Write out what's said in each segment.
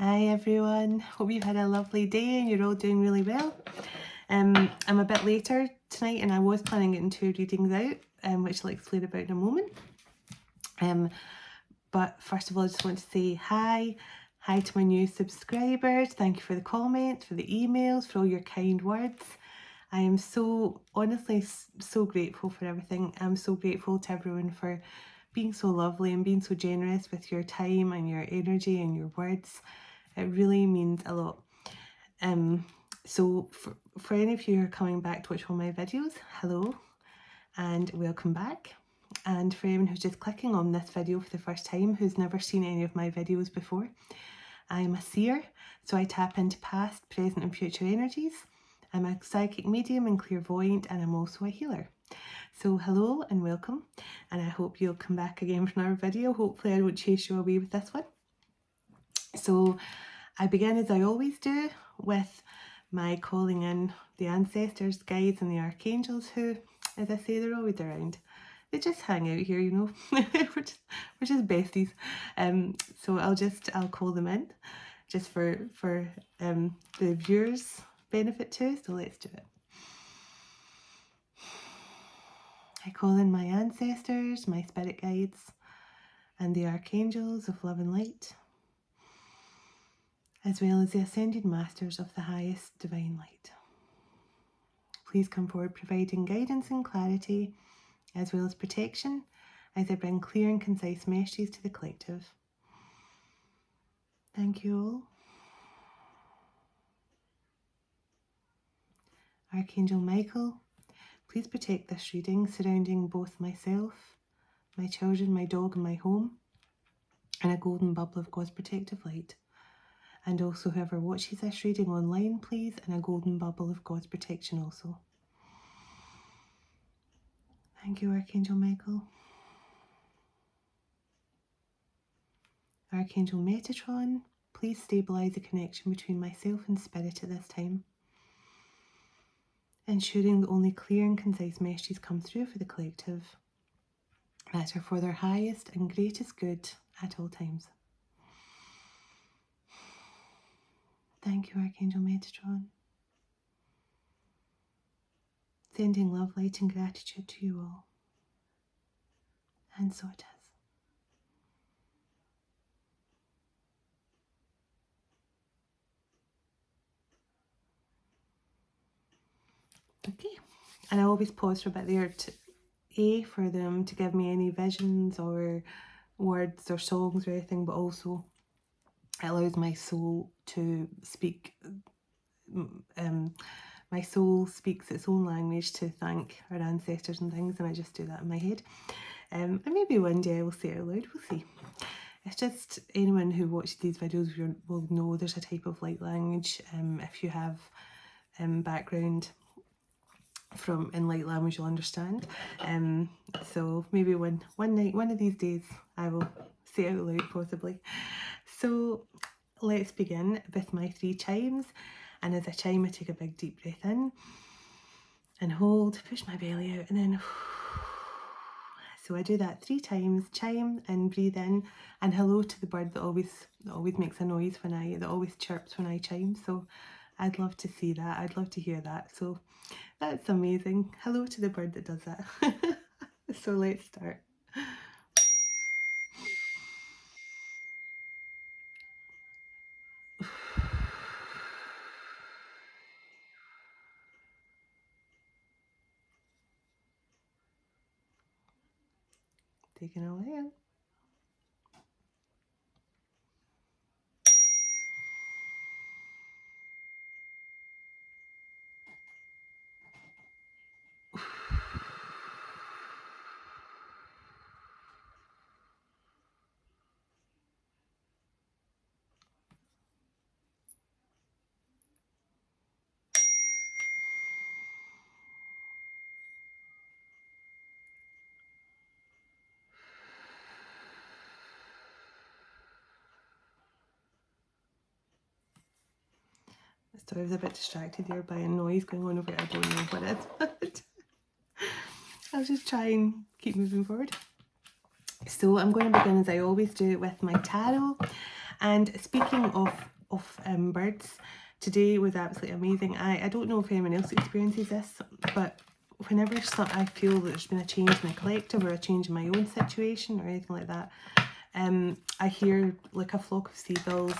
Hi everyone, hope you've had a lovely day and you're all doing really well. I'm a bit later tonight and I was planning getting 2 readings out, which I'll explain about in a moment. But first of all, I just want to say hi to my new subscribers. Thank you for the comments, for the emails, for all your kind words. I am so, honestly, so grateful for everything. I'm so grateful to everyone for being so lovely and being so generous with your time and your energy and your words. It really means a lot. So for any of you who are coming back to watch one of my videos, hello and welcome back. And for anyone who's just clicking on this video for the first time, who's never seen any of my videos before, I'm a seer, so I tap into past, present and future energies. I'm a psychic medium and clairvoyant, and I'm also a healer. So hello and welcome, and I hope you'll come back again for another video. Hopefully I don't chase you away with this one. So I begin, as I always do, with my calling in the ancestors, guides and the archangels who, as I say, they're always around. They just hang out here, you know. we're just besties. So I'll call them in just for the viewers' benefit too. So let's do it. I call in my ancestors, my spirit guides, and the archangels of love and light, as well as the ascended masters of the highest divine light. Please come forward providing guidance and clarity, as well as protection, as I bring clear and concise messages to the collective. Thank you all. Archangel Michael, please protect this reading surrounding both myself, my children, my dog and my home, and a golden bubble of God's protective light. And also whoever watches this reading online, please, in a golden bubble of God's protection also. Thank you, Archangel Michael. Archangel Metatron, please stabilise the connection between myself and spirit at this time, ensuring that only clear and concise messages come through for the collective that are for their highest and greatest good at all times. Thank you, Archangel Metatron. Sending love, light and gratitude to you all. And so it is. Okay, and I always pause for a bit there for them to give me any visions or words or songs or anything, but also it allows my soul to speak. My soul speaks its own language to thank our ancestors and things, and I just do that in my head. And maybe one day I will say it out loud, we'll see. It's just anyone who watches these videos will know there's a type of light language. If you have background in light language, you'll understand. So maybe one night, one of these days, I will say it out loud possibly. So let's begin with my 3 chimes. And as I chime, I take a big deep breath in and hold, push my belly out, and then so I do that 3 times, chime and breathe in, and hello to the bird that always makes a noise that always chirps when I chime. So I'd love to see that. I'd love to hear that. So that's amazing. Hello to the bird that does that. So let's start. Taking a while. So I was a bit distracted there by a noise going on over here. I don't know what it is. I'll just try and keep moving forward. So I'm going to begin, as I always do, with my tarot. And speaking of birds, today was absolutely amazing. I don't know if anyone else experiences this, but whenever I feel that there's been a change in the collective or a change in my own situation or anything like that, I hear like a flock of seagulls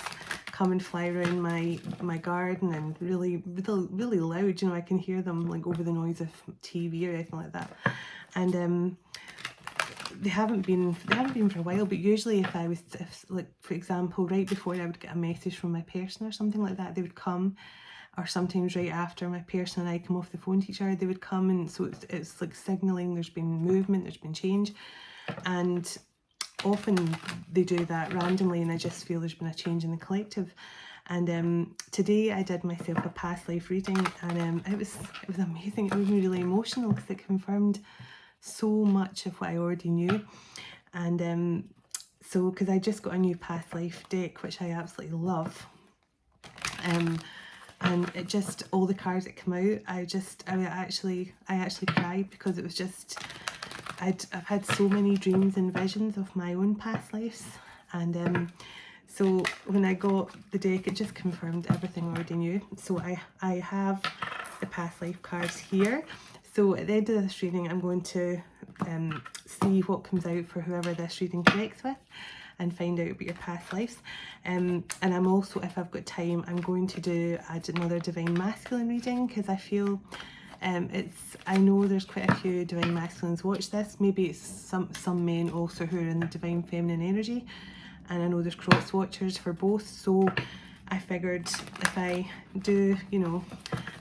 come and fly around my garden, and really loud, you know, I can hear them like over the noise of TV or anything like that. And they haven't been for a while, but usually if like for example right before I would get a message from my person or something like that, they would come, or sometimes right after my person and I come off the phone to each other, they would come, and so it's like signalling there's been movement, there's been change. And often they do that randomly, and I just feel there's been a change in the collective. And today I did myself a past life reading, and it was amazing. It made me really emotional because it confirmed so much of what I already knew. And so because I just got a new past life deck, which I absolutely love, and it just, all the cards that come out, I actually cried, because it was just, I've had so many dreams and visions of my own past lives. And so when I got the deck, it just confirmed everything I already knew. So I have the past life cards here. So at the end of this reading, I'm going to see what comes out for whoever this reading connects with, and find out about your past lives. And I'm also, if I've got time, I'm going to add another Divine Masculine reading, because I feel I know there's quite a few Divine Masculines watch this. Maybe it's some men also who are in the Divine Feminine energy, and I know there's cross watchers for both. So I figured if I do, you know,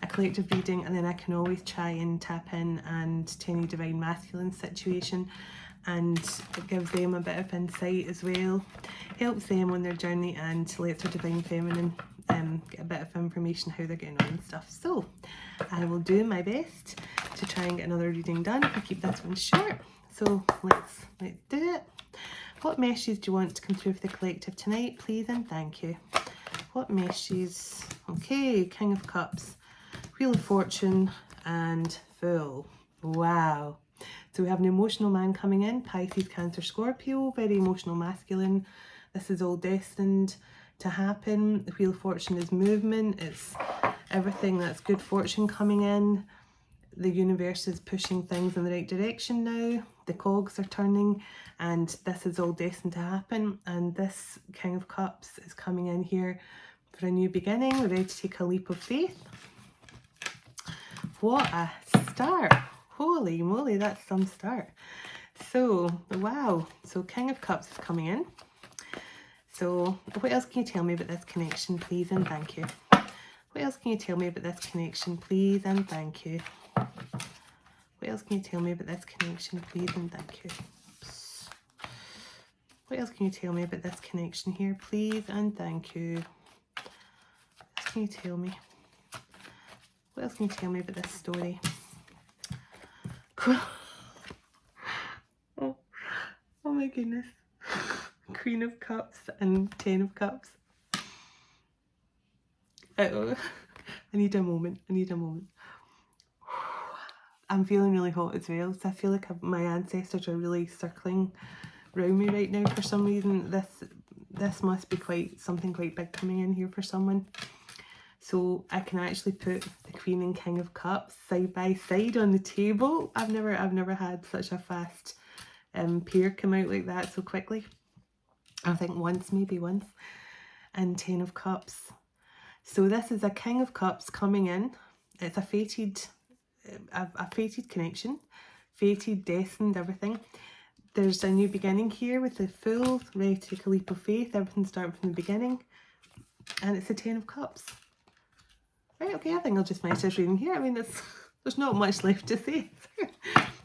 a collective reading, and then I can always try and tap in and to any Divine Masculine situation, and it gives them a bit of insight as well, helps them on their journey, and lets their Divine Feminine get a bit of information how they're getting on and stuff. So I will do my best to try and get another reading done if I keep this one short. So let's do it. What messages do you want to come through for the collective tonight, please and thank you? What messages? Okay, King of Cups, Wheel of Fortune, and Fool. Wow. So we have an emotional man coming in, Pisces, Cancer, Scorpio, very emotional masculine. This is all destined to happen. The Wheel of Fortune is movement. It's everything that's good fortune coming in. The universe is pushing things in the right direction now. The cogs are turning, and this is all destined to happen. And this King of Cups is coming in here for a new beginning. We're ready to take a leap of faith. What a start. Holy moly, that's some start. So, wow. So King of Cups is coming in. So what else can you tell me about this connection, please and thank you? What else can you tell me about this connection, please and thank you? What else can you tell me about this connection, please and thank you? Oops. What else can you tell me about this connection here, please and thank you? What else can you tell me? What else can you tell me about this story? Oh my goodness. Queen of Cups and 10 of Cups. I need a moment. I'm feeling really hot as well, so I feel like my ancestors are really circling around me right now for some reason. This must be something quite big coming in here for someone. So I can actually put the Queen and King of Cups side by side on the table. I've never had such a fast pair come out like that so quickly. I think maybe once. And 10 of Cups. So this is a King of Cups coming in. It's a fated connection. Fated, destined, everything. There's a new beginning here with the Fool, ready to take a leap of faith. Everything starting from the beginning. And it's the 10 of Cups. Right, okay, I think I'll just finish this reading here. I mean, there's not much left to say.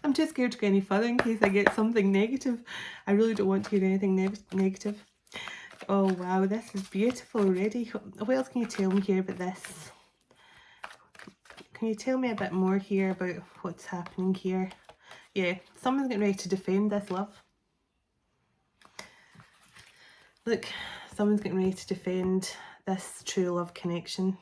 I'm too scared to go any further in case I get something negative. I really don't want to hear anything negative. Oh wow, this is beautiful already. What else can you tell me here about this? Can you tell me a bit more here about what's happening here? Yeah, someone's getting ready to defend this love. Look, someone's getting ready to defend this true love connection.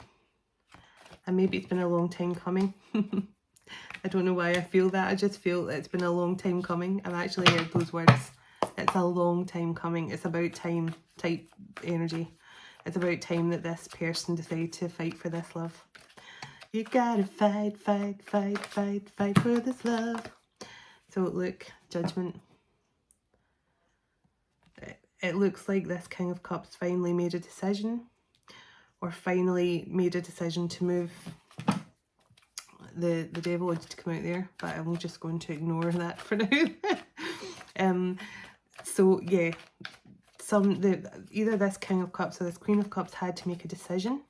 And maybe it's been a long time coming. I don't know why I feel that. I just feel it's been a long time coming. I've actually heard those words It's a long time coming. It's about time type energy. It's about time that this person decide to fight for this love. You gotta fight, fight, fight, fight, fight for this love. So look, Judgment. It looks like this King of Cups finally made a decision, or finally made a decision to move. The Devil wanted to come out there, but I'm just going to ignore that for now. So yeah, either this King of Cups or this Queen of Cups had to make a decision.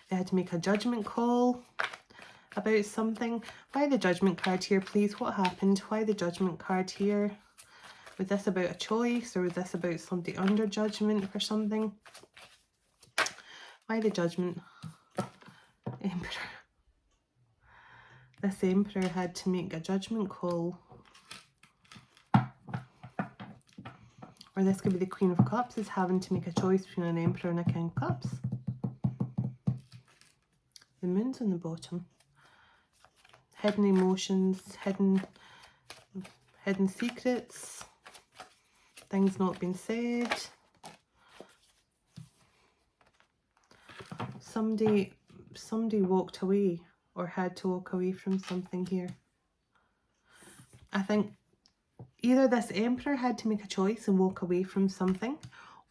They had to make a judgment call about something. Why the Judgment card here, please? What happened? Why the Judgment card here? Was this about a choice, or was this about somebody under judgment for something? Why the Judgment? Emperor. This Emperor had to make a judgment call. Or this could be the Queen of Cups is having to make a choice between an Emperor and a King of Cups. The Moon's on the bottom. Hidden emotions, hidden secrets, things not being said. Somebody walked away or had to walk away from something here. I think either this Emperor had to make a choice and walk away from something,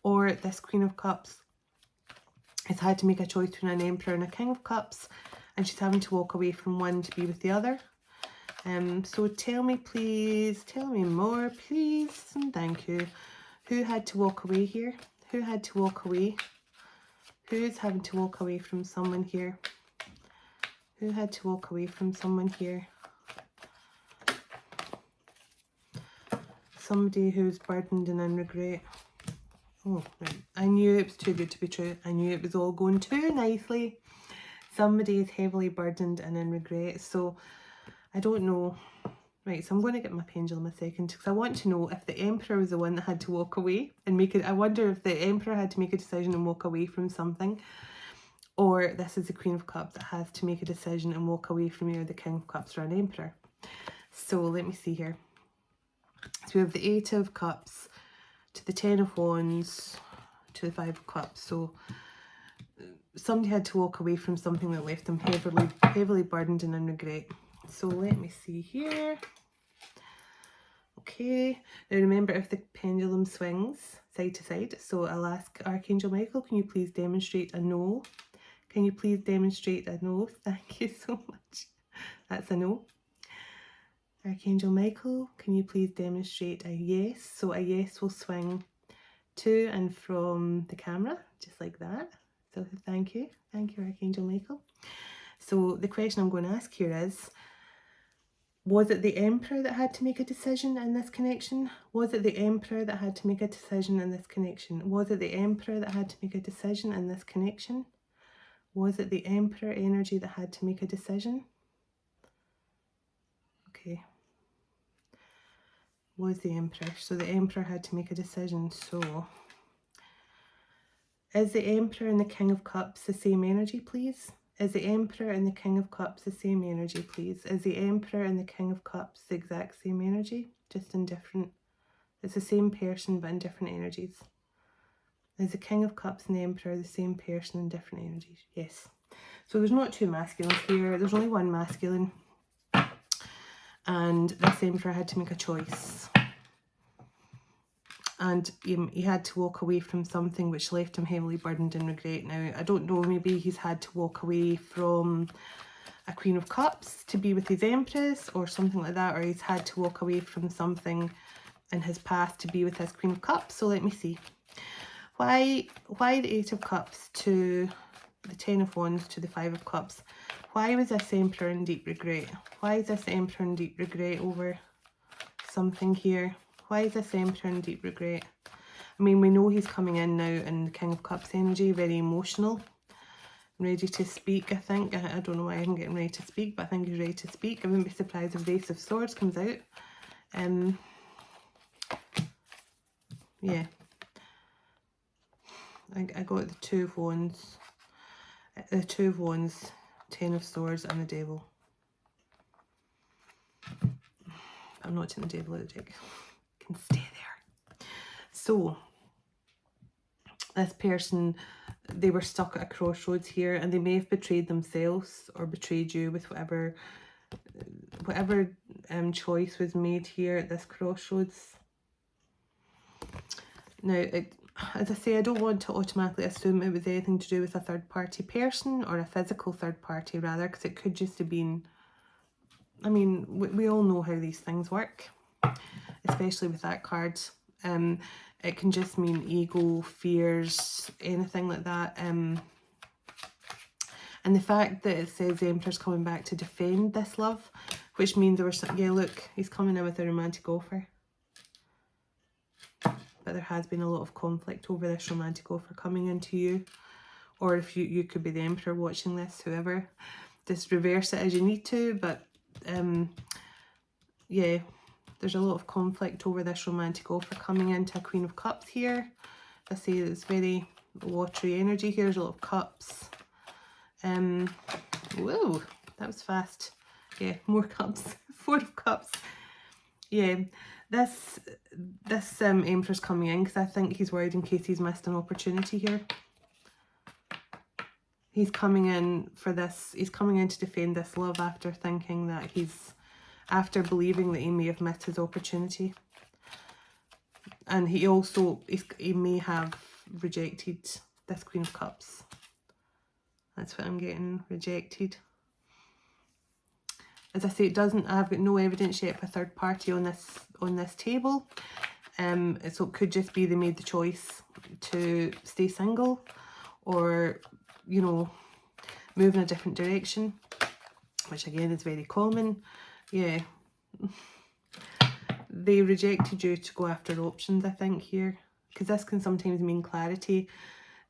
or this Queen of Cups has had to make a choice between an Emperor and a King of Cups, and she's having to walk away from one to be with the other. So tell me, please, tell me more, please, and thank you. Who had to walk away here? Who had to walk away? Who's having to walk away from someone here? Who had to walk away from someone here? Somebody who's burdened and in regret. Oh, right. I knew it was too good to be true. I knew it was all going too nicely. Somebody is heavily burdened and in regret. So I don't know. Right, so I'm going to get my pendulum a second, because I want to know if the Emperor was the one that had to walk away and make it. I wonder if the Emperor had to make a decision and walk away from something, or this is the Queen of Cups that has to make a decision and walk away from either the King of Cups or an Emperor. So let me see here. So we have the Eight of Cups to the Ten of Wands to the Five of Cups. So somebody had to walk away from something that left them heavily burdened and in regret. So let me see here. Okay, now remember, if the pendulum swings side to side, so I'll ask Archangel Michael, can you please demonstrate a no? Can you please demonstrate a no? Thank you so much. That's a no. Archangel Michael, can you please demonstrate a yes? So a yes will swing to and from the camera, just like that. So thank you. Thank you, Archangel Michael. So the question I'm going to ask here is, was it the Emperor that had to make a decision in this connection? Was it the Emperor that had to make a decision in this connection? Was it the Emperor that had to make a decision in this connection? Was it the Emperor energy that had to make a decision? Okay. Was the Emperor. So the Emperor had to make a decision. So is the Emperor and the King of Cups the same energy, please? Is the Emperor and the King of Cups the same energy, please? Is the Emperor and the King of Cups the exact same energy? Just in different... It's the same person, but in different energies. Is the King of Cups and the Emperor the same person in different energies? Yes. So there's not two masculines here. There's only one masculine. And this Emperor had to make a choice. And he had to walk away from something which left him heavily burdened in regret. Now, I don't know, maybe he's had to walk away from a Queen of Cups to be with his Empress or something like that, or he's had to walk away from something in his past to be with his Queen of Cups. So let me see. Why the Eight of Cups to the Ten of Wands to the Five of Cups? Why was this Emperor in deep regret? Why is this Emperor in deep regret over something here? Why is this Emperor in deep regret? I mean, we know he's coming in now in the King of Cups energy, very emotional, ready to speak, I think. I don't know why I'm getting ready to speak, but I think he's ready to speak. I wouldn't be surprised if the Ace of Swords comes out. Yeah. I got the Two of Wands. The Two of Wands, Ten of Swords, and the Devil. I'm not taking the Devil out of the deck. Can stay there. So this person, they were stuck at a crossroads here, and they may have betrayed themselves or betrayed you with whatever choice was made here at this crossroads. Now, as I say, I don't want to automatically assume it was anything to do with a third-party person, or a physical third party rather, because it could just have been, I mean, we all know how these things work, especially with that card. It can just mean ego, fears, anything like that. And the fact that it says the Emperor's coming back to defend this love, which means there was some, yeah, look, he's coming in with a romantic offer. But there has been a lot of conflict over this romantic offer coming into you. Or if you could be the Emperor watching this, whoever. Just reverse it as you need to, but yeah, there's a lot of conflict over this romantic offer coming into a Queen of Cups here. I say it's very watery energy here. There's a lot of cups. Whoa, that was fast. Yeah, more cups. 4 of Cups. Yeah, this Emperor's coming in because I think he's worried in case he's missed an opportunity here. He's coming in for this. He's coming in to defend this love after thinking that after believing that he may have missed his opportunity. And he also, he may have rejected this Queen of Cups. That's what I'm getting, rejected. As I say, I've got no evidence yet of a third party on this table. So it could just be they made the choice to stay single, or, you know, move in a different direction, which again is very common. Yeah. They rejected you to go after options, I think, here. Because this can sometimes mean clarity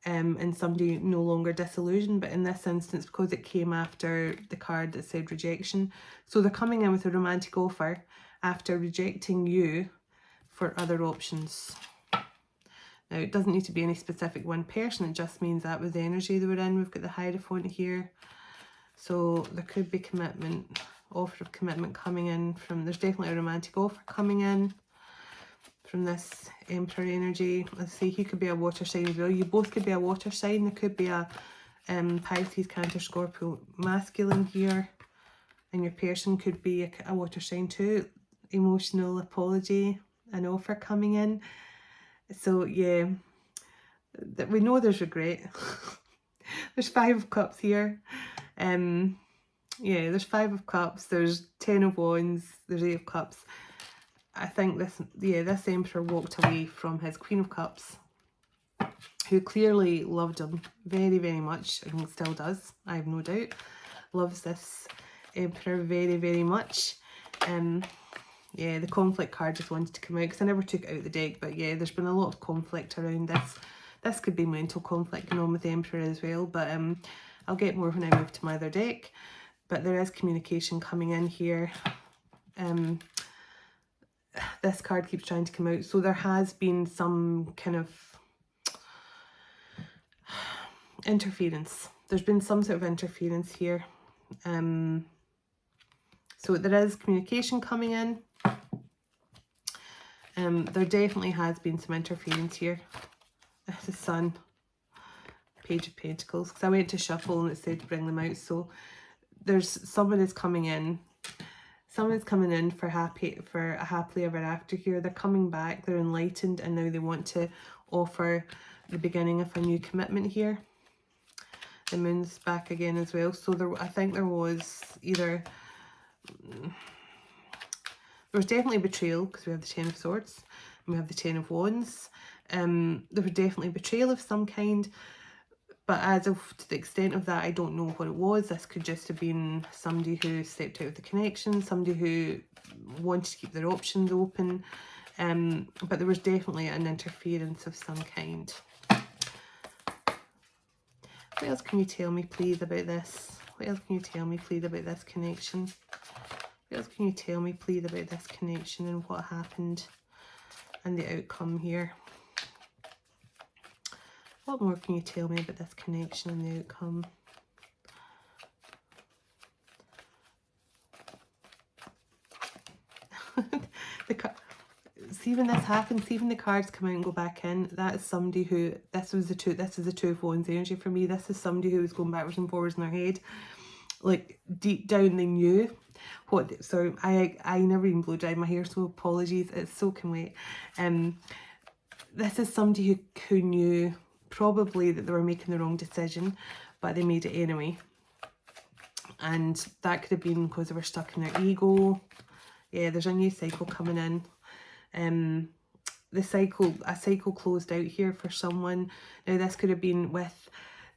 and somebody no longer disillusioned. But in this instance, because it came after the card that said rejection, so they're coming in with a romantic offer after rejecting you for other options. Now, it doesn't need to be any specific one person. It just means that was the energy they were in. We've got the Hierophant here. So there could be commitment, offer of commitment coming in from, there's definitely a romantic offer coming in from this Emperor energy. Let's see, he could be a water sign as well. You both could be a water sign. There could be a Pisces, Cancer, Scorpio masculine here. And your person could be a water sign too. Emotional apology, an offer coming in. So yeah, we know there's regret. There's 5 of Cups here. Yeah, there's 5 of Cups, there's 10 of Wands, there's 8 of Cups. I think this Emperor walked away from his Queen of Cups, who clearly loved him very, very much, and still does, I have no doubt. Loves this Emperor very, very much. Yeah, the conflict card just wanted to come out because I never took it out of the deck, but yeah, there's been a lot of conflict around this. This could be mental conflict going on with the Emperor as well, but I'll get more when I move to my other deck. But there is communication coming in here. This card keeps trying to come out. So there has been some kind of interference. There's been some sort of interference here. So there is communication coming in. There definitely has been some interference here. The Sun, Page of Pentacles, because I went to shuffle and it said to bring them out. So there's someone is coming in. Someone is coming in for a happily ever after here. They're coming back. They're enlightened, and now they want to offer the beginning of a new commitment here. The Moon's back again as well. So I think there was either, there was definitely betrayal, because we have the 10 of Swords and we have the 10 of Wands. There was definitely betrayal of some kind, but to the extent of that, I don't know what it was. This could just have been somebody who stepped out of the connection, somebody who wanted to keep their options open, but there was definitely an interference of some kind. What else can you tell me, please, about this? What else can you tell me, please, about this connection? What else can you tell me, please, about this connection and what happened and the outcome here? What more can you tell me about this connection and the outcome? see when this happens, see when the cards come out and go back in, that is somebody who, this is the Two of Wands energy for me. This is somebody who was going backwards and forwards in their head. Like, deep down they knew what, sorry, I never even blow dried my hair, so apologies, it's soaking wet. This is somebody who knew probably that they were making the wrong decision, but they made it anyway. And that could have been because they were stuck in their ego. Yeah, there's a new cycle coming in. A cycle closed out here for someone. Now this could have been with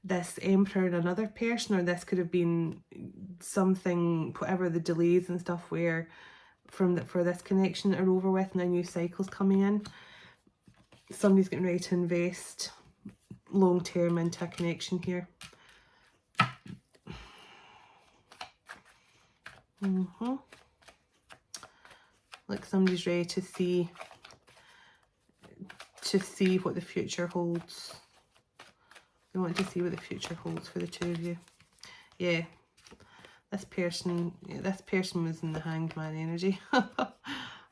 this Emperor and another person, or this could have been something, whatever the delays and stuff were for this connection are over with, and a new cycle's coming in. Somebody's getting ready to invest long term into a connection here. Like somebody's ready to see what the future holds. They want to see what the future holds for the two of you. Yeah, this person was in the Hanged Man energy. Oh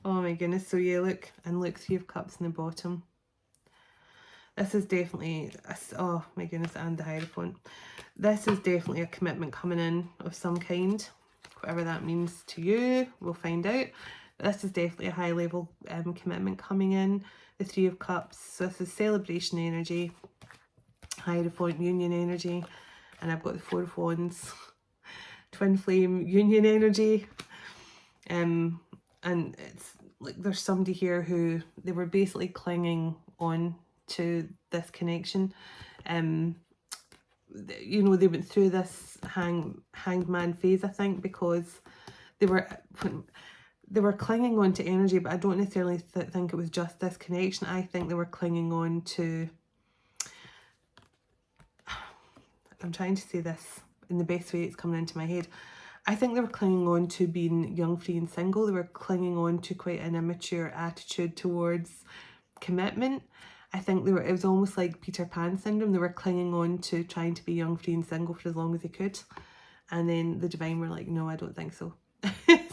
my goodness. So yeah, look, Three of Cups in the bottom. This is definitely, oh my goodness, and the Hierophant. This is definitely a commitment coming in of some kind. Whatever that means to you, we'll find out. But this is definitely a high level commitment coming in. The Three of Cups. So this is celebration energy, Hierophant union energy, and I've got the Four of Wands, twin flame union energy. And it's like there's somebody here who they were basically clinging on to this connection. You know, they went through this hanged man phase, I think, because they were clinging on to energy, but I don't necessarily think it was just this connection. I think they were clinging on to, I'm trying to say this in the best way it's coming into my head. I think they were clinging on to being young, free and single. They were clinging on to quite an immature attitude towards commitment. I think it was almost like Peter Pan syndrome. They were clinging on to trying to be young, free and single for as long as they could. And then the divine were like, no, I don't think so.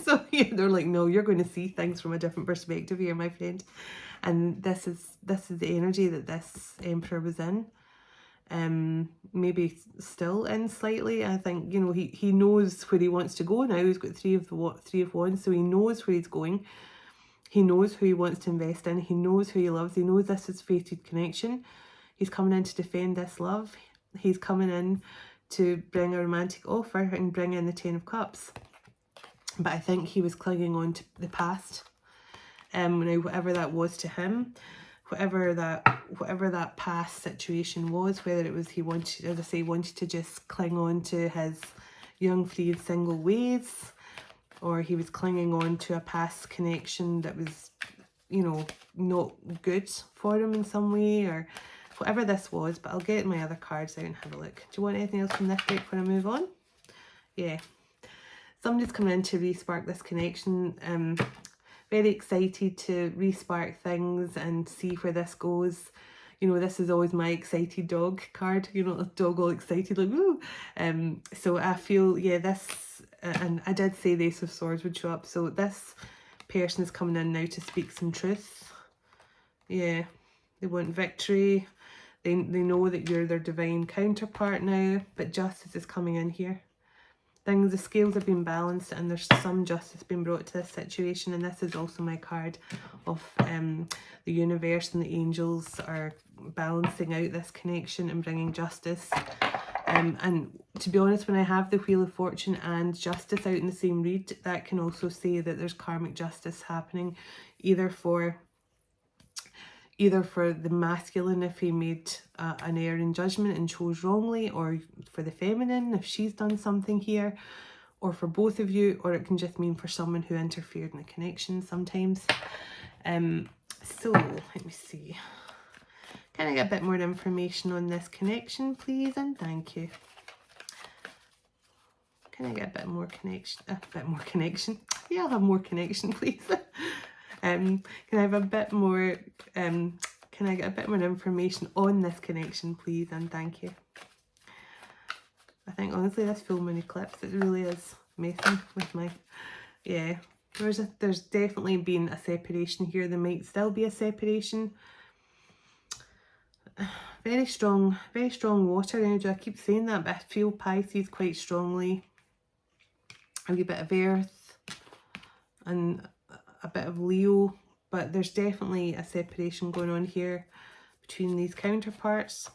So yeah, they're like, no, you're going to see things from a different perspective here, my friend. And this is the energy that this Emperor was in. Maybe still in slightly. I think, you know, he knows where he wants to go now. He's got Three of Wands, so he knows where he's going. He knows who he wants to invest in. He knows who he loves. He knows this is fated connection. He's coming in to defend this love. He's coming in to bring a romantic offer and bring in the Ten of Cups. But I think he was clinging on to the past. Now, whatever that was to him, whatever that past situation was, whether it was he wanted, as I say, wanted to just cling on to his young, free and single ways, or he was clinging on to a past connection that was, you know, not good for him in some way, or whatever this was. But I'll get my other cards out and have a look. Do you want anything else from this deck before I move on? Yeah. Somebody's coming in to re-spark this connection. Very excited to re-spark things and see where this goes. You know, this is always my excited dog card. You know, a dog all excited, like, woo! So I feel, yeah, this, and I did say the Ace of Swords would show up. So this person is coming in now to speak some truth. Yeah, they want victory. They know that you're their divine counterpart now, but justice is coming in here. The scales have been balanced and there's some justice being brought to this situation. And this is also my card of the universe and the angels are balancing out this connection and bringing justice. And to be honest, when I have the Wheel of Fortune and justice out in the same read, that can also say that there's karmic justice happening, either for the masculine if he made an error in judgment and chose wrongly, or for the feminine if she's done something here, or for both of you, or it can just mean for someone who interfered in a connection sometimes. So let me see. Can I get a bit more information on this connection, please? And thank you. Can I get a bit more connection? Yeah, I'll have more connection, please. Can I have a bit more, can I get a bit more information on this connection, please? And thank you. I think, honestly, this full moon eclipse, it really is messing with my, yeah. There's definitely been a separation here. There might still be a separation. Very strong water energy. I keep saying that, but I feel Pisces quite strongly. A wee bit of Earth and a bit of Leo, but there's definitely a separation going on here between these counterparts.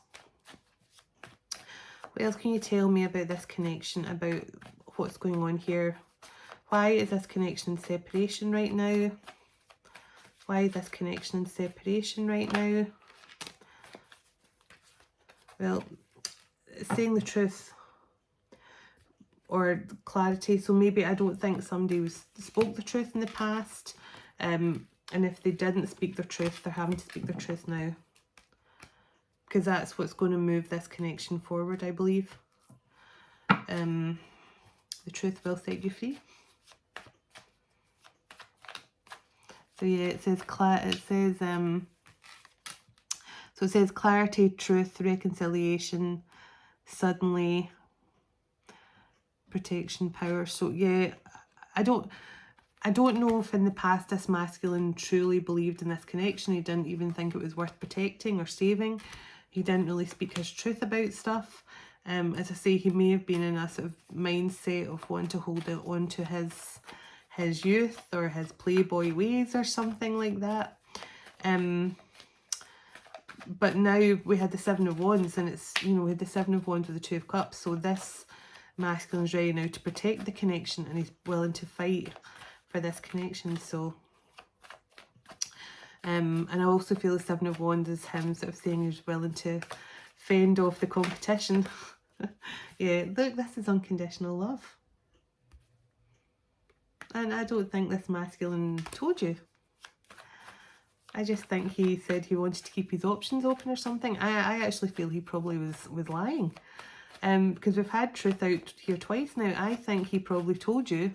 What else can you tell me about this connection, about what's going on here? Why is this connection in separation right now? Why is this connection in separation right now? Well, saying the truth or clarity. So maybe I don't think somebody spoke the truth in the past. And if they didn't speak their truth, they're having to speak their truth now. Because that's what's going to move this connection forward, I believe. The truth will set you free. So yeah, it says clarity, truth, reconciliation, suddenly, protection, power. So yeah, I don't know if in the past this masculine truly believed in this connection. He didn't even think it was worth protecting or saving. He didn't really speak his truth about stuff. As I say, he may have been in a sort of mindset of wanting to hold on to his youth or his playboy ways or something like that. But now we had the Seven of Wands, and it's, you know, we had the Seven of Wands with the Two of Cups. So this masculine is ready now to protect the connection, and he's willing to fight for this connection. So and I also feel the Seven of Wands is him sort of saying he's willing to fend off the competition. Yeah, look, this is unconditional love. And I don't think this masculine told you. I just think he said he wanted to keep his options open or something. I actually feel he probably was lying. Because we've had truth out here twice now. I think he probably told you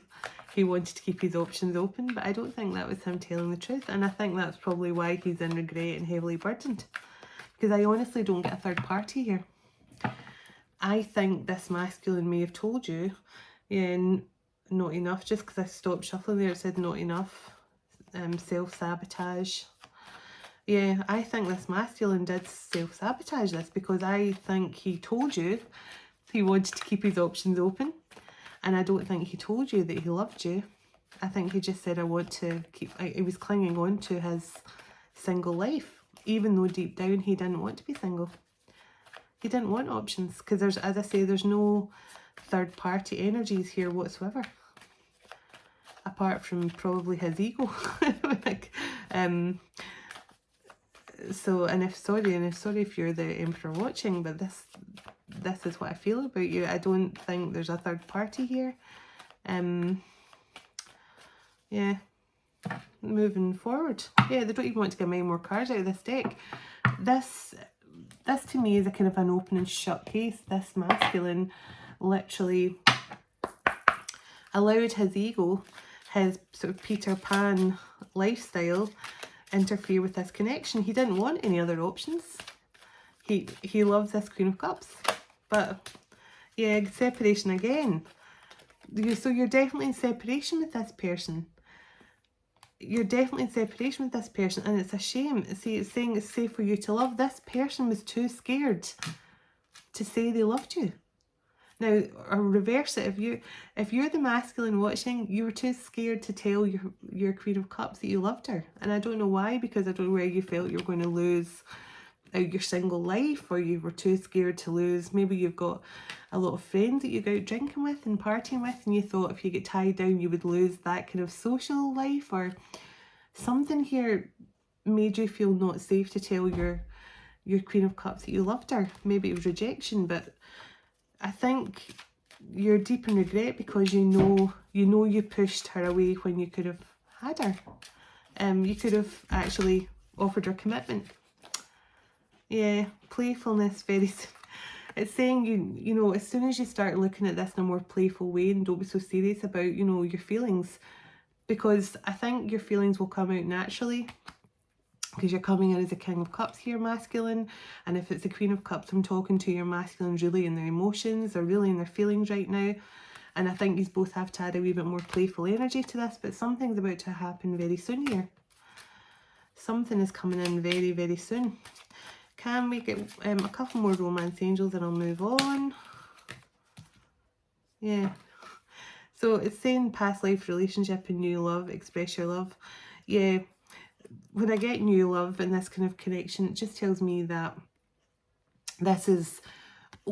he wanted to keep his options open, but I don't think that was him telling the truth. And I think that's probably why he's in regret and heavily burdened. Because I honestly don't get a third party here. I think this masculine may have told you, yeah, not enough. Just because I stopped shuffling there, it said not enough. Self-sabotage. Yeah, I think this masculine did self-sabotage this, because I think he told you he wanted to keep his options open. And I don't think he told you that he loved you. I think he just said, I want to keep... He was clinging on to his single life, even though deep down he didn't want to be single. He didn't want options, because there's, as I say, there's no third party energies here whatsoever. Apart from probably his ego. Like, so, and if sorry if you're the Emperor watching, but this is what I feel about you. I don't think there's a third party here. Yeah, moving forward. Yeah, they don't even want to get many more cards out of this deck. This to me is a kind of an open and shut case. This masculine literally allowed his ego, his sort of Peter Pan lifestyle, interfere with this connection. He didn't want any other options. He loves this Queen of Cups. But yeah, separation again. So you're definitely in separation with this person. You're definitely in separation with this person, and it's a shame. See, it's saying it's safe for you to love. This person was too scared to say they loved you. Now, or reverse it, if you're the masculine watching, you were too scared to tell your Queen of Cups that you loved her. And I don't know why, because I don't know where you felt you were going to lose out your single life, or you were too scared to lose. Maybe you've got a lot of friends that you go out drinking with and partying with, and you thought if you get tied down you would lose that kind of social life, or something here made you feel not safe to tell your Queen of Cups that you loved her. Maybe it was rejection, but I think you're deep in regret, because you know you pushed her away when you could have had her. You could have actually offered her commitment. Yeah, playfulness, it's saying you know, as soon as you start looking at this in a more playful way, and don't be so serious about, you know, your feelings, because I think your feelings will come out naturally, because you're coming in as a King of Cups here, masculine. And if it's a Queen of Cups, I'm talking to your masculines really in their emotions, or really in their feelings right now. And I think you both have to add a wee bit more playful energy to this, but something's about to happen very soon here. Something is coming in very, very soon. Can we get a couple more romance angels and I'll move on? Yeah. So it's saying past life relationship and new love, express your love. Yeah. When I get new love and this kind of connection, it just tells me that this is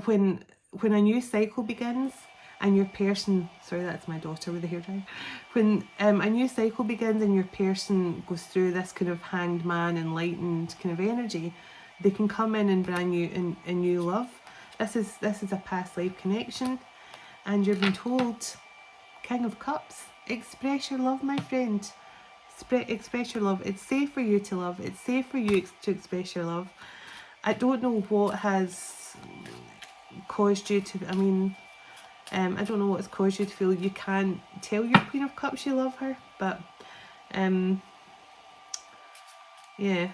when a new cycle begins and your person, sorry, that's my daughter with the hairdryer. When a new cycle begins and your person goes through this kind of hanged man, enlightened kind of energy, they can come in and bring you a new love. This is a past life connection, and you're being told, King of Cups, express your love, my friend. Express your love. It's safe for you to love. It's safe for you to express your love. I don't know what has caused you to, I don't know what's caused you to feel you can't tell your Queen of Cups you love her, but yeah,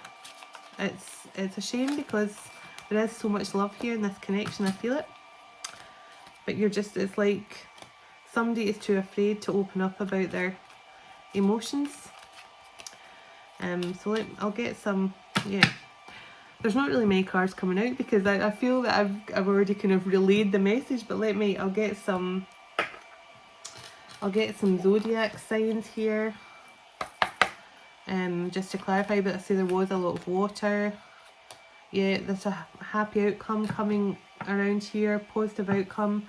it's a shame because there is so much love here in this connection. I feel it, but you're just, it's like somebody is too afraid to open up about their emotions. So I'll get some, yeah. There's not really many cards coming out because I feel that I've already kind of relayed the message, but I'll get some zodiac signs here. Just to clarify, but I say there was a lot of water. Yeah, there's a happy outcome coming around here, positive outcome,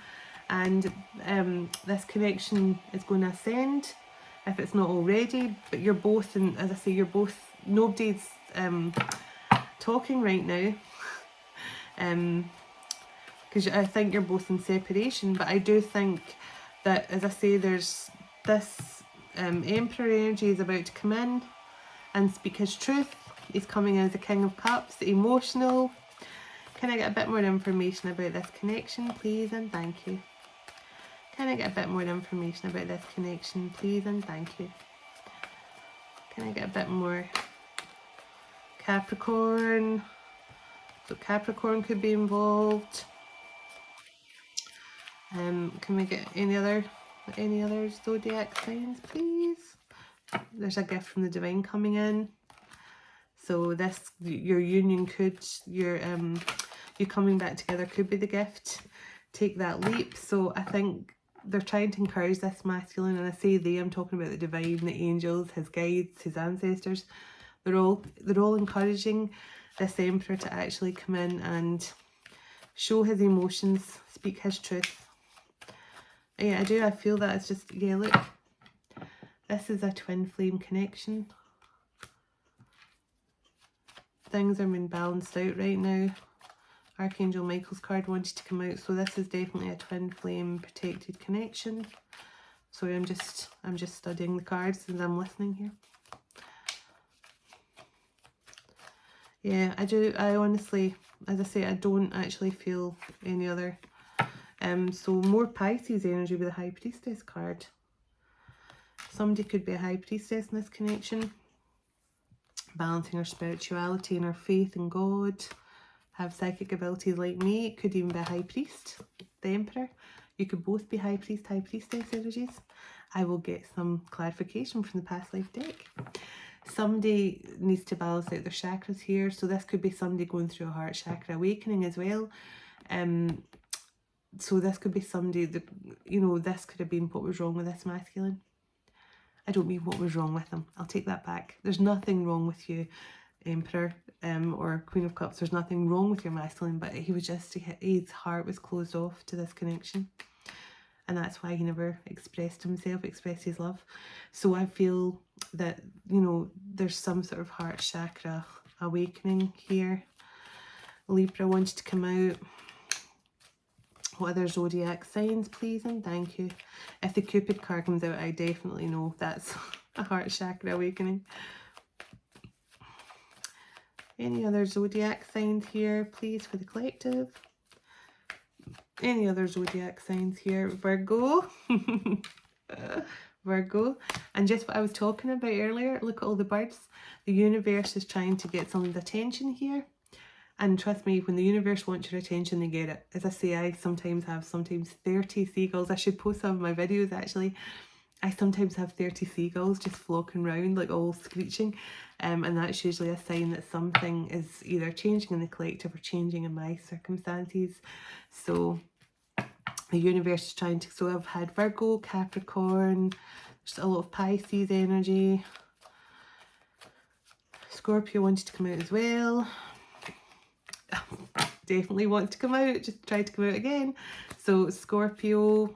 and this connection is going to ascend if it's not already. But you're both, and as I say, you're both, nobody's talking right now, because I think you're both in separation. But I do think that, as I say, there's this Emperor energy is about to come in and speak his truth. He's coming as the King of Cups, emotional. Can I get a bit more information about this connection, please, and thank you? Can I get a bit more information about this connection, please, and thank you? Can I get a bit more? Capricorn. So Capricorn could be involved. Can we get any other zodiac signs, please? There's a gift from the divine coming in. So this, your union could, you coming back together could be the gift. Take that leap. So I think they're trying to encourage this masculine, and I say they, I'm talking about the divine, the angels, his guides, his ancestors. They're all encouraging this Emperor to actually come in and show his emotions, speak his truth. Yeah, I do. I feel that it's just, yeah, look. This is a twin flame connection. Things are being balanced out right now. Archangel Michael's card wanted to come out, so this is definitely a twin flame protected connection. Sorry, I'm just studying the cards as I'm listening here. Yeah, I do. I honestly, as I say, I don't actually feel any other. So more Pisces energy with a High Priestess card. Somebody could be a High Priestess in this connection. Balancing her spirituality and her faith in God. Have psychic abilities like me. It could even be a High Priest, the Emperor. You could both be High Priest, High Priestess energies. I will get some clarification from the past life deck. Somebody needs to balance out their chakras here. So this could be somebody going through a heart chakra awakening as well. So this could be somebody that, you know, this could have been what was wrong with this masculine. I don't mean what was wrong with him. I'll take that back. There's nothing wrong with you, Emperor or Queen of Cups. There's nothing wrong with your masculine, but he was just, his heart was closed off to this connection. And that's why he never expressed himself, expressed his love. So I feel that, you know, there's some sort of heart chakra awakening here. Libra wanted to come out. What other zodiac signs, please, and thank you. If the Cupid card comes out, I definitely know that's a heart chakra awakening. Any other zodiac signs here, please, for the collective? Any other zodiac signs here? Virgo. Virgo. And just what I was talking about earlier, look at all the birds. The universe is trying to get someone's attention here. And trust me, when the universe wants your attention, they get it. As I say, I sometimes have 30 seagulls. I should post some of my videos actually. I sometimes have 30 seagulls just flocking around, like all screeching. And that's usually a sign that something is either changing in the collective or changing in my circumstances. So the universe is trying to, so I've had Virgo, Capricorn, just a lot of Pisces energy. Scorpio wanted to come out as well. Definitely wants to come out, just tried to come out again. So Scorpio, so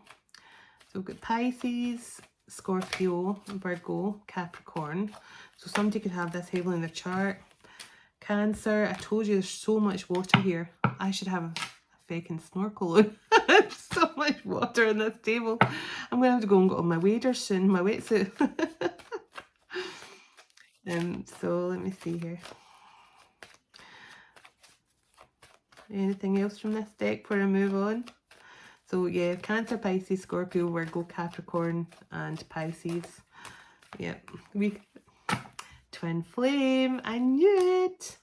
we've got Pisces, Scorpio, Virgo, Capricorn. So somebody could have this heavily in their chart. Cancer, I told you there's so much water here. I should have a fucking snorkel on. There's so much water on this table. I'm going to have to go and get on my waders soon, my wetsuit. So let me see here. Anything else from this deck before I move on? So yeah, Cancer, Pisces, Scorpio, Virgo, Capricorn, and Pisces. Yep. Twin flame, I knew it.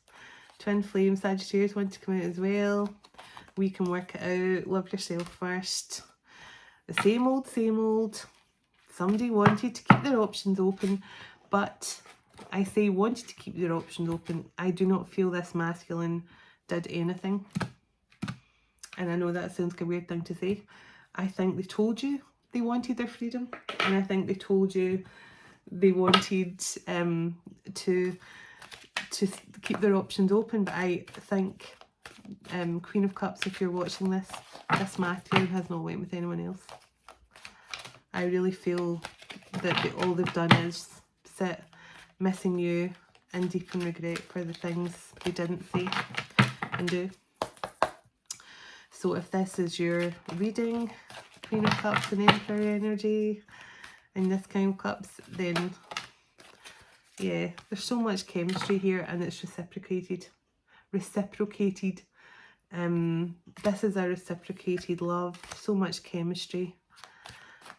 Twin flame, Sagittarius want to come out as well. We can work it out. Love yourself first. The same old, same old. Somebody wanted to keep their options open, but I say wanted to keep their options open. I do not feel this masculine did anything. And I know that sounds like a weird thing to say. I think they told you they wanted their freedom. And I think they told you they wanted to keep their options open. But I think, Queen of Cups, if you're watching this, this masculine has not went with anyone else. I really feel that all they've done is sit missing you in deep in regret for the things they didn't say and do. So if this is your reading, Queen of Cups and Emperor energy, and this kind of cups, then yeah, there's so much chemistry here and it's reciprocated. Reciprocated. This is a reciprocated love. So much chemistry.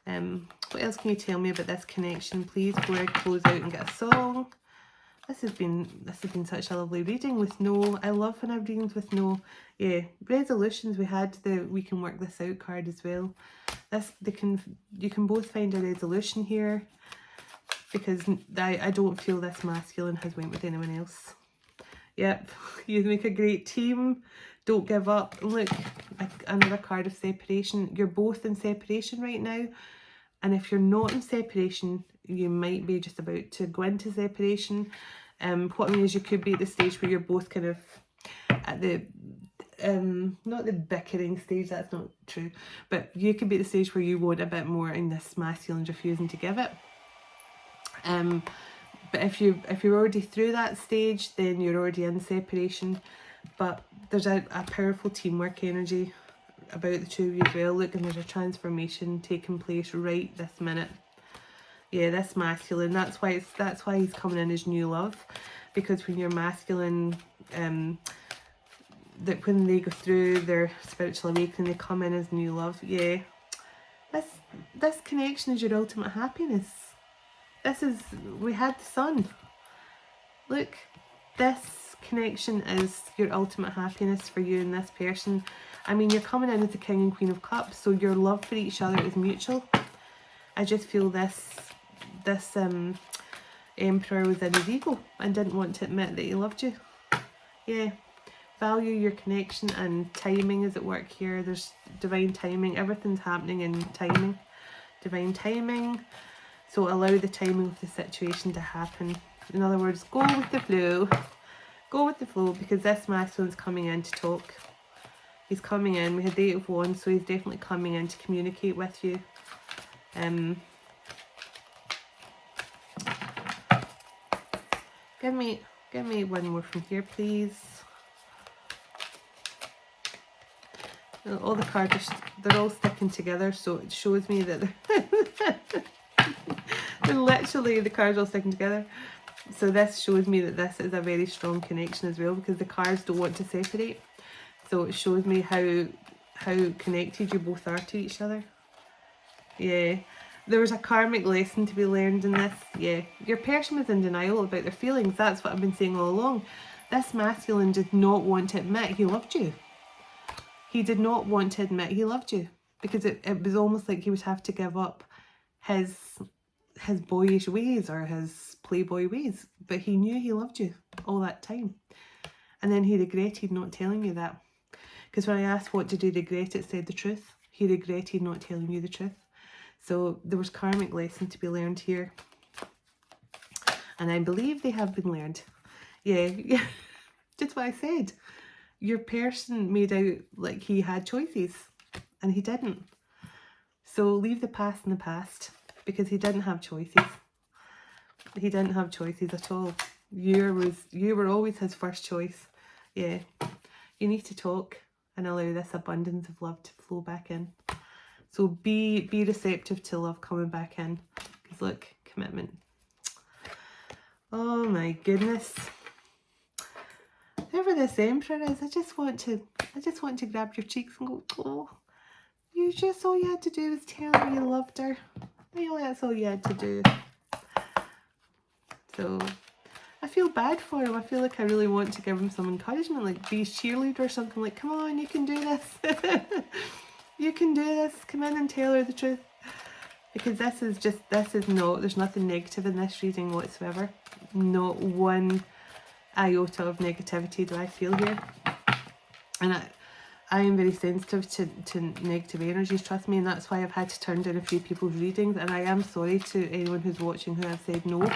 What else can you tell me about this connection, please, before I close out and get a song? This has been such a lovely reading with no. I love when I have readings with no. Yeah, resolutions. We had the we can work this out card as well. You can both find a resolution here, because I don't feel this masculine has went with anyone else. Yep, you make a great team. Don't give up. Look, another card of separation. You're both in separation right now. And if you're not in separation, you might be just about to go into separation. What I mean is you could be at the stage where you're both kind of at the, not the bickering stage, that's not true, but you could be at the stage where you want a bit more and this masculine's refusing to give it. But if you're already through that stage, then you're already in separation. But there's a powerful teamwork energy about the two of you as well. Look, and there's a transformation taking place right this minute. Yeah, this masculine, that's why he's coming in as new love, because when you're masculine, that when they go through their spiritual awakening, they come in as new love. Yeah, this connection is your ultimate happiness. We had the sun. Look, this connection is your ultimate happiness for you and this person. I mean, you're coming in as the King and Queen of Cups, so your love for each other is mutual. I just feel this Emperor was in his ego and didn't want to admit that he loved you. Yeah, value your connection, and timing is at work here. There's divine timing. Everything's happening in timing. Divine timing. So allow the timing of the situation to happen. In other words, go with the flow. Go with the flow, because this masculine's coming in to talk. He's coming in. We had the Eight of Wands, so he's definitely coming in to communicate with you. Give me one more from here, please. All the cards they're all sticking together, so it shows me that they're literally, the cards all sticking together. So this shows me that this is a very strong connection as well, because the cards don't want to separate. So it shows me how connected you both are to each other. Yeah, there was a karmic lesson to be learned in this. Yeah, your person was in denial about their feelings. That's what I've been saying all along. This masculine did not want to admit he loved you. He did not want to admit he loved you, because it was almost like he would have to give up his boyish ways or his playboy ways. But he knew he loved you all that time. And then he regretted not telling you that. Because when I asked what did he regret, it said the truth. He regretted not telling you the truth. So there was karmic lesson to be learned here. And I believe they have been learned. Yeah, just what I said. Your person made out like he had choices, and he didn't. So leave the past in the past, because he didn't have choices. He didn't have choices at all. You were always his first choice. Yeah. You need to talk and allow this abundance of love to flow back in. So be receptive to love coming back in. Because look, commitment. Oh my goodness. Whoever this Emperor is, I just want to grab your cheeks and go, oh, all you had to do was tell her you loved her. Really, that's all you had to do. So I feel bad for him. I feel like I really want to give him some encouragement, like be his cheerleader or something, like, come on, you can do this. You can do this. Come in and tell her the truth. Because there's nothing negative in this reading whatsoever. Not one iota of negativity do I feel here. And I am very sensitive to negative energies, trust me, and that's why I've had to turn down a few people's readings. And I am sorry to anyone who's watching who I've said no,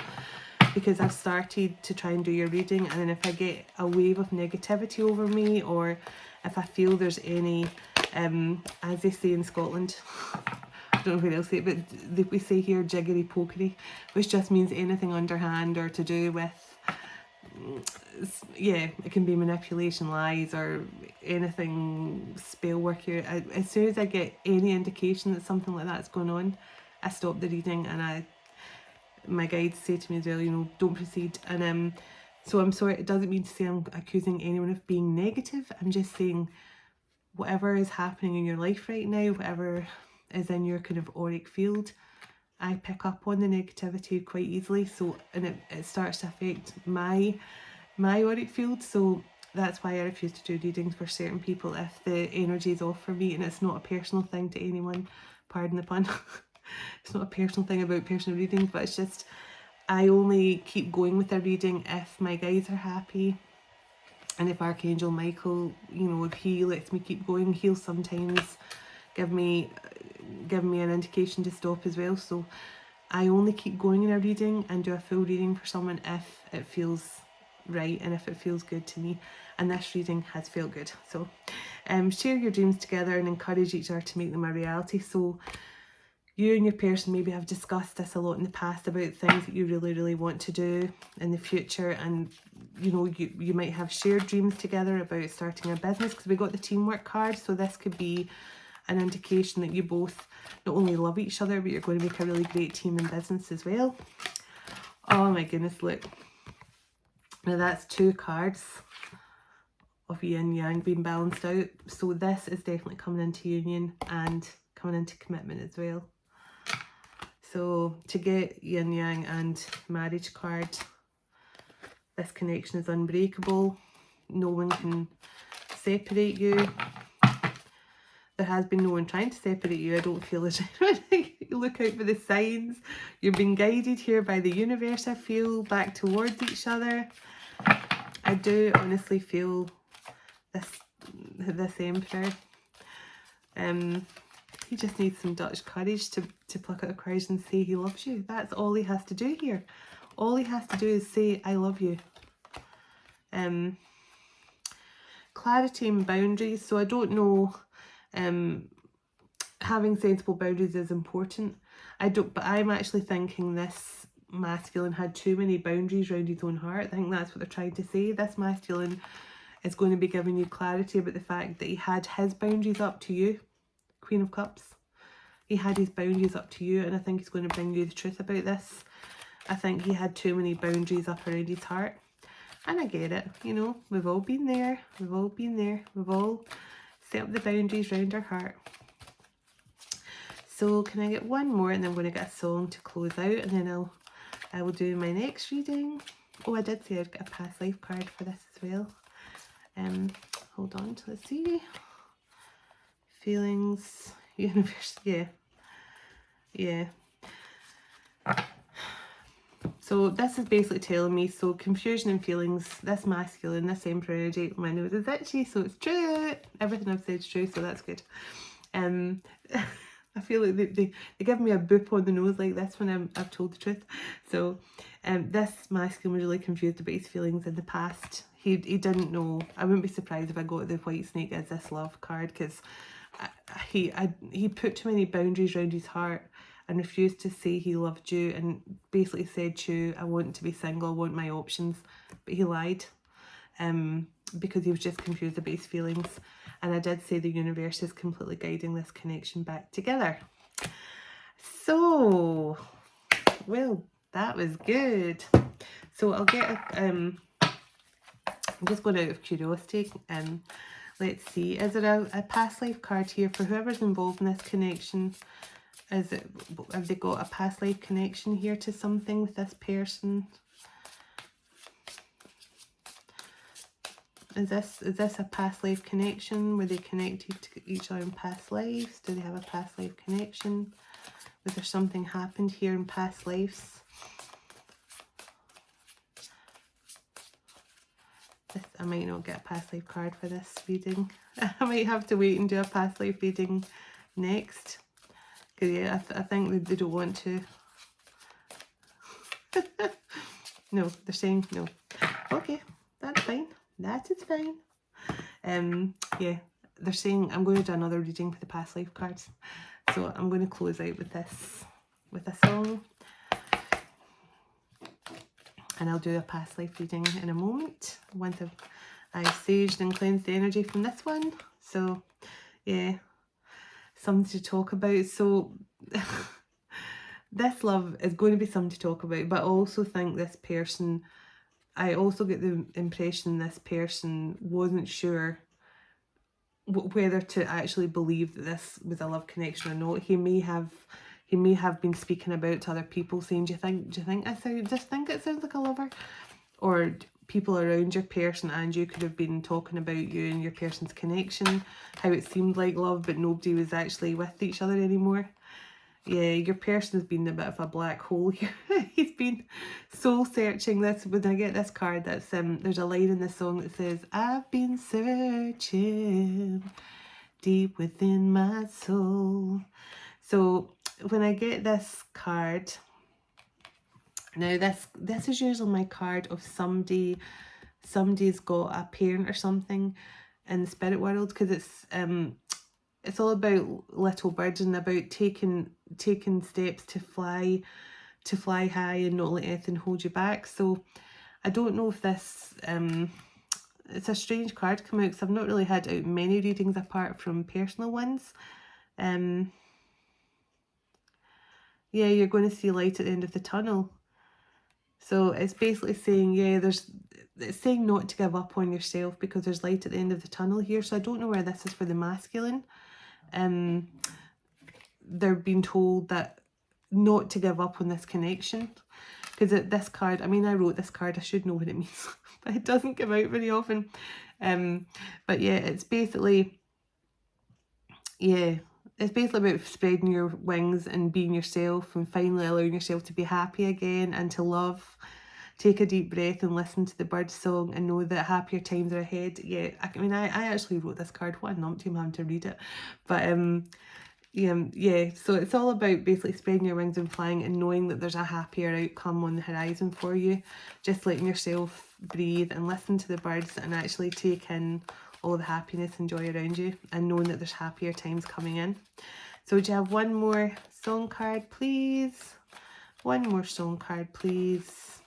because I've started to try and do your reading, and then if I get a wave of negativity over me, or if I feel there's any, as they say in Scotland, I don't know where else say it, but we say here jiggery pokery, which just means anything underhand or to do with, yeah, it can be manipulation, lies, or anything spell work here. As soon as I get any indication that something like that's going on, I stop the reading, and my guides say to me as well, you know, don't proceed. And so I'm sorry, it doesn't mean to say I'm accusing anyone of being negative. I'm just saying whatever is happening in your life right now, whatever is in your kind of auric field, I pick up on the negativity quite easily. So, and it starts to affect my auric field. So that's why I refuse to do readings for certain people if the energy is off for me. And it's not a personal thing to anyone, pardon the pun. It's not a personal thing about personal readings, but it's just I only keep going with a reading if my guides are happy, and if Archangel Michael, you know, if he lets me keep going, he'll sometimes give me an indication to stop as well. So I only keep going in a reading and do a full reading for someone if it feels right and if it feels good to me, and this reading has felt good. So share your dreams together and encourage each other to make them a reality. So you and your person maybe have discussed this a lot in the past about things that you really, really want to do in the future, and you know, you might have shared dreams together about starting a business, because we got the teamwork card. So this could be an indication that you both not only love each other, but you're going to make a really great team in business as well. Oh my goodness, look. Now that's 2 cards of yin yang being balanced out. So this is definitely coming into union and coming into commitment as well. So to get yin yang and marriage card, this connection is unbreakable. No one can separate you. There has been no one trying to separate you. I don't feel as you look out for the signs. You're being guided here by the universe, I feel, back towards each other. I do honestly feel this Emperor. He just needs some Dutch courage to pluck out the courage and say he loves you. That's all he has to do here. All he has to do is say, I love you. Clarity and boundaries. So I don't know, having sensible boundaries is important. But I'm actually thinking this masculine had too many boundaries around his own heart. I think that's what they're trying to say. This masculine is going to be giving you clarity about the fact that he had his boundaries up to you. Queen of Cups. He had his boundaries up to you, and I think he's going to bring you the truth about this. I think he had too many boundaries up around his heart. And I get it, you know, we've all been there. We've all been there. We've all set up the boundaries around our heart. So can I get one more, and then I'm going to get a song to close out, and then I will do my next reading. Oh, I did say I'd get a past life card for this as well. Hold on, let's see. Feelings, universe, yeah. So this is basically telling me, so confusion and feelings, this masculine, this emperor energy, my nose is itchy, so it's true. Everything I've said is true, so that's good. I feel like they give me a boop on the nose like this when I've told the truth. So this masculine was really confused about his feelings in the past. He didn't know. I wouldn't be surprised if I got the white snake as this love card, because he put too many boundaries around his heart and refused to say he loved you, and basically said to you, I want to be single, I want my options. But he lied. Because he was just confused about his feelings. And I did say the universe is completely guiding this connection back together. So, well, that was good. So I'll get I'm just going out of curiosity. Let's see, is there a past life card here for whoever's involved in this connection? Have they got a past life connection here to something with this person? Is this a past life connection? Were they connected to each other in past lives? Do they have a past life connection? Was there something happened here in past lives? I might not get a past life card for this reading. I might have to wait and do a past life reading next. Because yeah, I think they don't want to. No, they're saying no. Okay, that's fine. That is fine. Yeah, they're saying I'm going to do another reading for the past life cards. So I'm going to close out with this, with a song. And I'll do a past life reading in a moment, once I've saged and cleansed the energy from this one. So yeah, something to talk about. So this love is going to be something to talk about, but I also think this person, I also get the impression this person wasn't sure whether to actually believe that this was a love connection or not. He may have been speaking about it to other people, saying, do you think it sounds like a lover? Or people around your person and you could have been talking about you and your person's connection, how it seemed like love but nobody was actually with each other anymore. Yeah, your person has been a bit of a black hole here. He's been soul searching. This, when I get this card, that's there's a line in the song that says, I've been searching deep within my soul. So when I get this card, now this is usually my card of somebody's got a parent or something in the spirit world, because it's all about little birds and about taking steps to fly high and not let anything hold you back. So I don't know if this it's a strange card to come out, because I've not really had out many readings apart from personal ones. Yeah, you're going to see light at the end of the tunnel. So it's basically saying, yeah, it's saying not to give up on yourself because there's light at the end of the tunnel here. So I don't know where this is for the masculine. They're being told that not to give up on this connection, because this card, I mean, I wrote this card, I should know what it means, but it doesn't come out very often. But yeah, it's basically, yeah, it's basically about spreading your wings and being yourself and finally allowing yourself to be happy again and to love. Take a deep breath and listen to the bird song and know that happier times are ahead. Yeah, I mean, I actually wrote this card. What a numpty, I'm having to read it. But yeah, so it's all about basically spreading your wings and flying and knowing that there's a happier outcome on the horizon for you. Just letting yourself breathe and listen to the birds and actually take in all the happiness and joy around you and knowing that there's happier times coming in. So do you have one more song card, please? One more song card, please.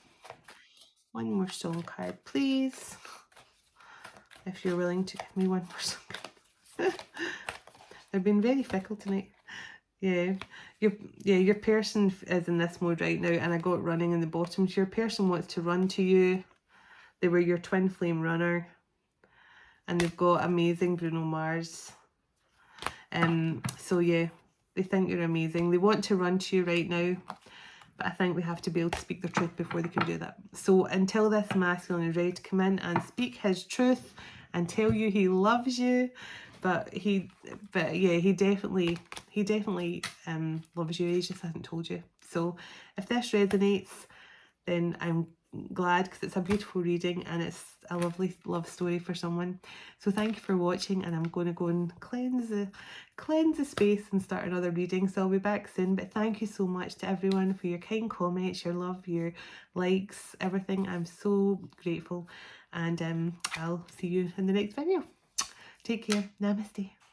One more song card, please. If you're willing to give me one more song card. They've been very fickle tonight. Yeah, your person is in this mode right now, and I got running in the bottom. So your person wants to run to you. They were your twin flame runner, and they've got amazing Bruno Mars. So yeah, they think you're amazing. They want to run to you right now, but I think they have to be able to speak their truth before they can do that. So until this masculine is ready to come in and speak his truth and tell you he loves you, but he definitely loves you. He just hasn't told you. So if this resonates, then I'm glad, because it's a beautiful reading and it's a lovely love story for someone. So thank you for watching, and I'm going to go and cleanse the space and start another reading. So I'll be back soon, but thank you so much to everyone for your kind comments, your love, your likes, everything. I'm so grateful, and I'll see you in the next video. Take care. Namaste.